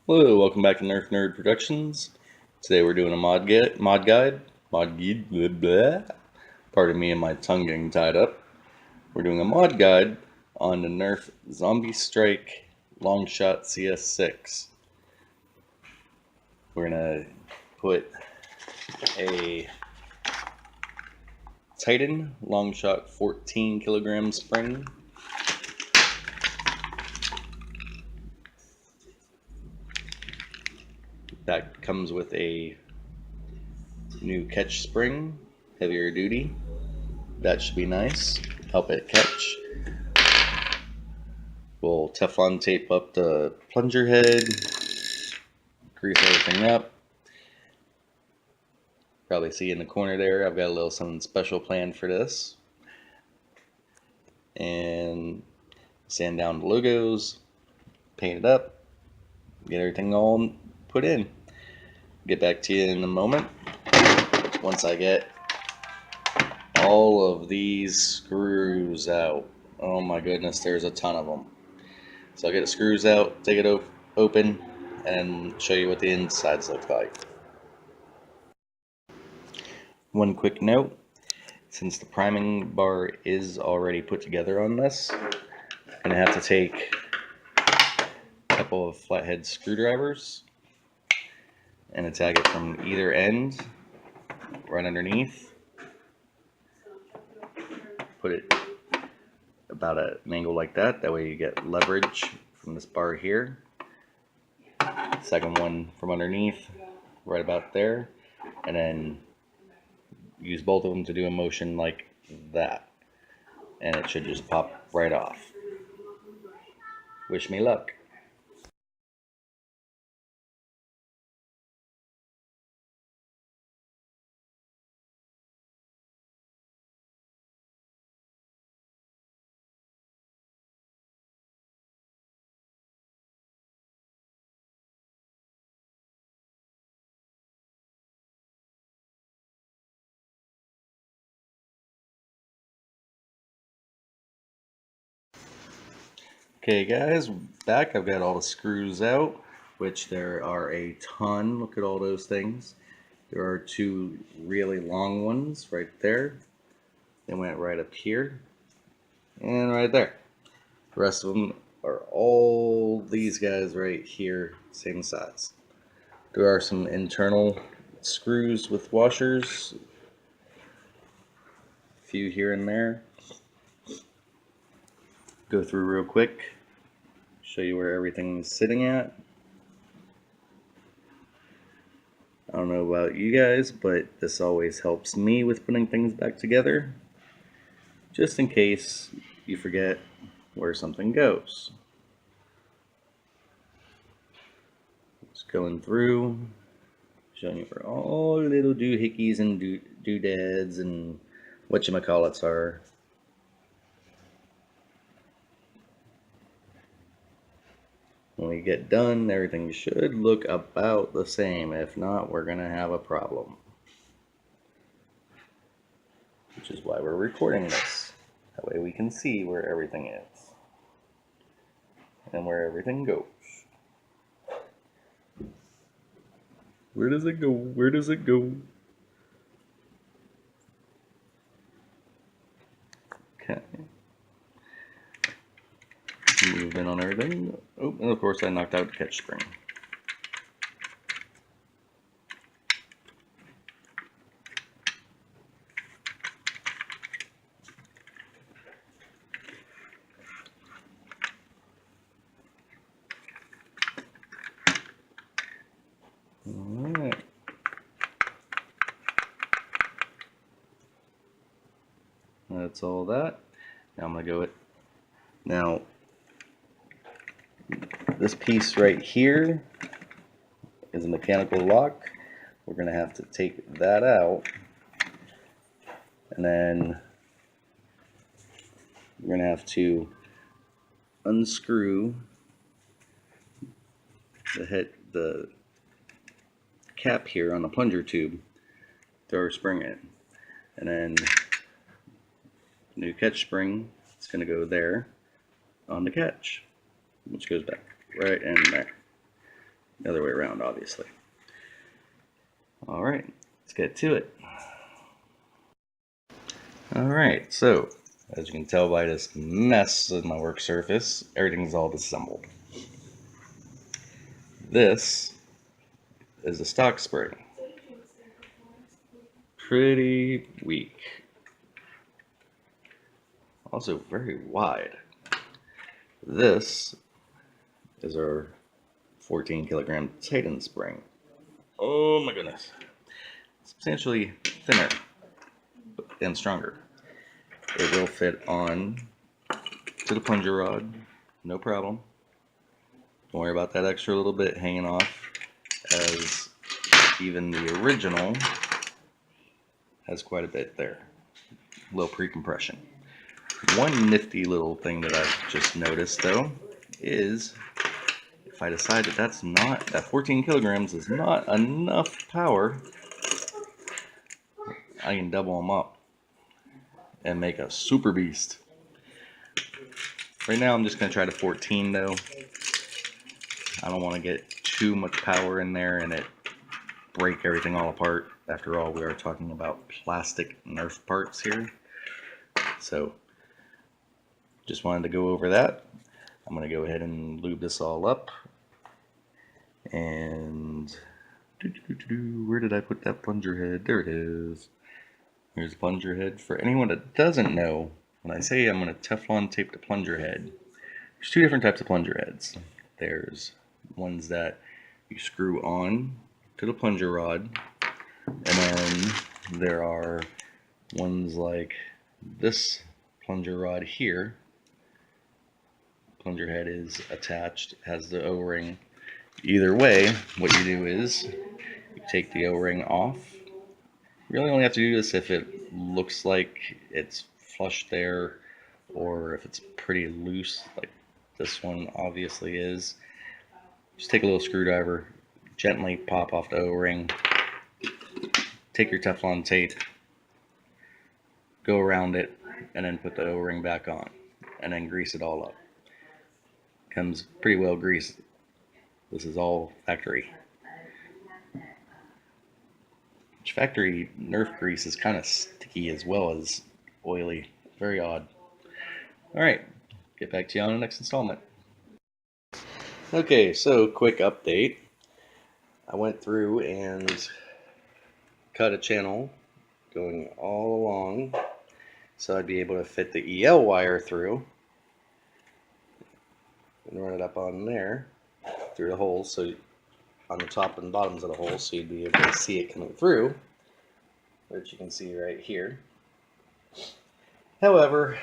Hello, welcome back to Nerf Nerd Productions. Today we're doing a mod guide, blah, blah. Pardon me and my tongue getting tied up. We're doing a mod guide on the Nerf Zombie Strike Longshot CS6. We're gonna put a Titan Longshot 14 kilogram spring. That comes with a new catch spring, heavier duty. That should be nice, help it catch. We'll Teflon tape up the plunger head, grease everything up. Probably see in the corner there, I've got a little something special planned for this. And sand down the logos, paint it up, get everything all put in. Get back to you in a moment once I get all of these screws out. Oh my goodness, there's a ton of them. So I'll get the screws out, take it open, and show you what the insides look like. One quick note, since the priming bar is already put together on this, I'm going to have to take a couple of flathead screwdrivers and attack it from either end, right underneath. Put it about an angle like that, that way you get leverage from this bar here. Second one from underneath, right about there, and then use both of them to do a motion like that, and it should just pop right off. Wish me luck. Okay guys, back. I've got all the screws out, which there are a ton. Look at all those things. There are two really long ones right there. They went right up here and right there. The rest of them are all these guys right here, same size. There are some internal screws with washers, a few here and there. Go through real quick, show you where everything's sitting at. I don't know about you guys, but this always helps me with putting things back together, just in case you forget where something goes. Just going through, showing you where all the little doohickeys and doodads and whatchamacallits are. When we get done, everything should look about the same. If not, we're gonna have a problem. Which is why we're recording this. That way we can see where everything is. And where everything goes. Where does it go? Where does it go? Okay. Move in on everything. Oh, and of course I knocked out the catch spring. Alright. That's all that. Now I'm going to go it. Now, this piece right here is a mechanical lock. We're going to have to take that out. And then we're going to have to unscrew the cap here on the plunger tube, throw our spring in, and then new catch spring is going to go there on the catch, which goes back right in there. The other way around, obviously. All right, let's get to it. All right, so as you can tell by this mess of my work surface, everything's all disassembled. This is a stock spring. Pretty weak. Also very wide. This is our 14 kilogram Titan spring. Oh my goodness. Substantially thinner and stronger. It will fit on to the plunger rod, no problem. Don't worry about that extra little bit hanging off, as even the original has quite a bit there. A little pre-compression. One nifty little thing that I've just noticed though is if I decide that that 14 kilograms is not enough power, I can double them up and make a super beast. Right now I'm just going to try the 14 though. I don't want to get too much power in there and it break everything all apart. After all, we are talking about plastic Nerf parts here. So just wanted to go over that. I'm going to go ahead and lube this all up. And where did I put that plunger head? There it is. Here's the plunger head. For anyone that doesn't know, when I say I'm going to Teflon tape the plunger head, there's two different types of plunger heads. There's ones that you screw on to the plunger rod, and then there are ones like this plunger rod here. Plunger head is attached, has the O-ring. Either way, what you do is you take the O-ring off. You really only have to do this if it looks like it's flush there, or if it's pretty loose, like this one obviously is. Just take a little screwdriver, gently pop off the O-ring, take your Teflon tape, go around it, and then put the O-ring back on, and then grease it all up. Comes pretty well greased. This is all factory. Which factory Nerf grease is kind of sticky as well as oily. Very odd. Alright, get back to you on the next installment. Okay, so quick update. I went through and cut a channel going all along so I'd be able to fit the EL wire through and run it up on there through the holes, so on the top and bottoms of the hole, so you'd be able to see it coming through, which you can see right here. However,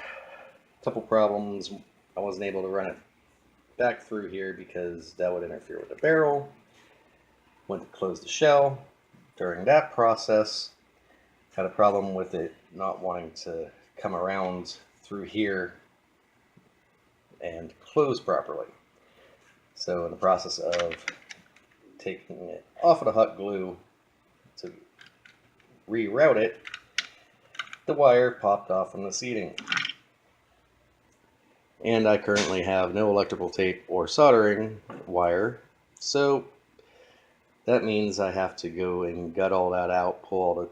a couple problems. I wasn't able to run it back through here because that would interfere with the barrel. Went to close the shell. During that process, had a problem with it not wanting to come around through here and close properly. So in the process of taking it off of the hot glue to reroute it, the wire popped off from the seating. And I currently have no electrical tape or soldering wire, so that means I have to go and gut all that out, pull all the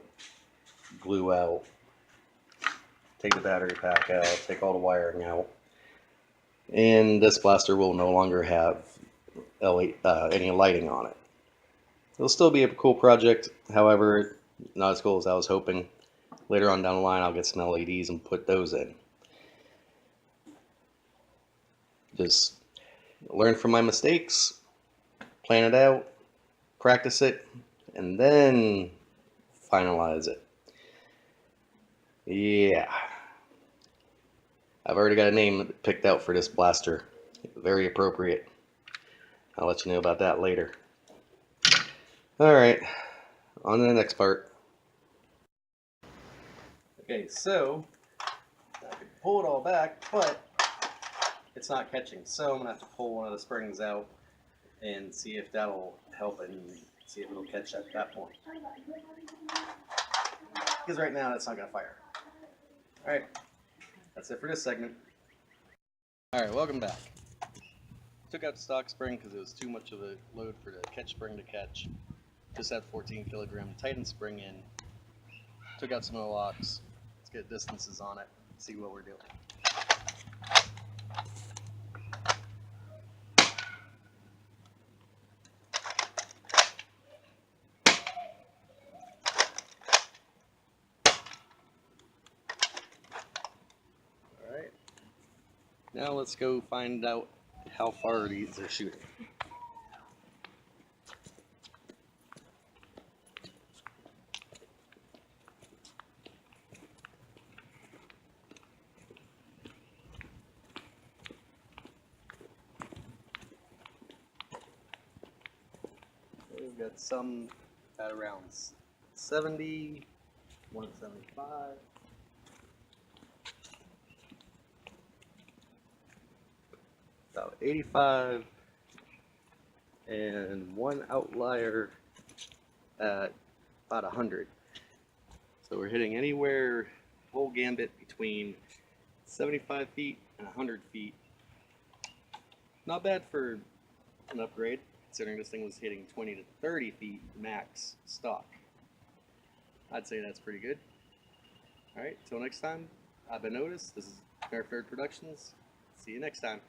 glue out, take the battery pack out, take all the wiring out, and this blaster will no longer have any lighting on it. It'll still be a cool project, however, not as cool as I was hoping. Later on down the line, I'll get some LEDs and put those in. Just learn from my mistakes, plan it out, practice it, and then finalize it. Yeah. I've already got a name picked out for this blaster. Very appropriate. I'll let you know about that later. Alright, on to the next part. Okay, so I could pull it all back, but it's not catching. So I'm going to have to pull one of the springs out and see if that'll help and see if it'll catch at that point. Because right now it's not going to fire. Alright, that's it for this segment. Alright, welcome back. Took out the stock spring because it was too much of a load for the catch spring to catch. Just had 14 kilogram Titan spring in. Took out some of the locks. Let's get distances on it, see what we're doing. Alright. Now let's go find out how far these are shooting. We've got some at around 70, 175. About 85, and one outlier at about 100. So we're hitting anywhere, whole gambit between 75 feet and 100 feet. Not bad for an upgrade, considering this thing was hitting 20 to 30 feet max stock. I'd say that's pretty good. Alright, till next time, I've been Otis. This is Fair Productions. See you next time.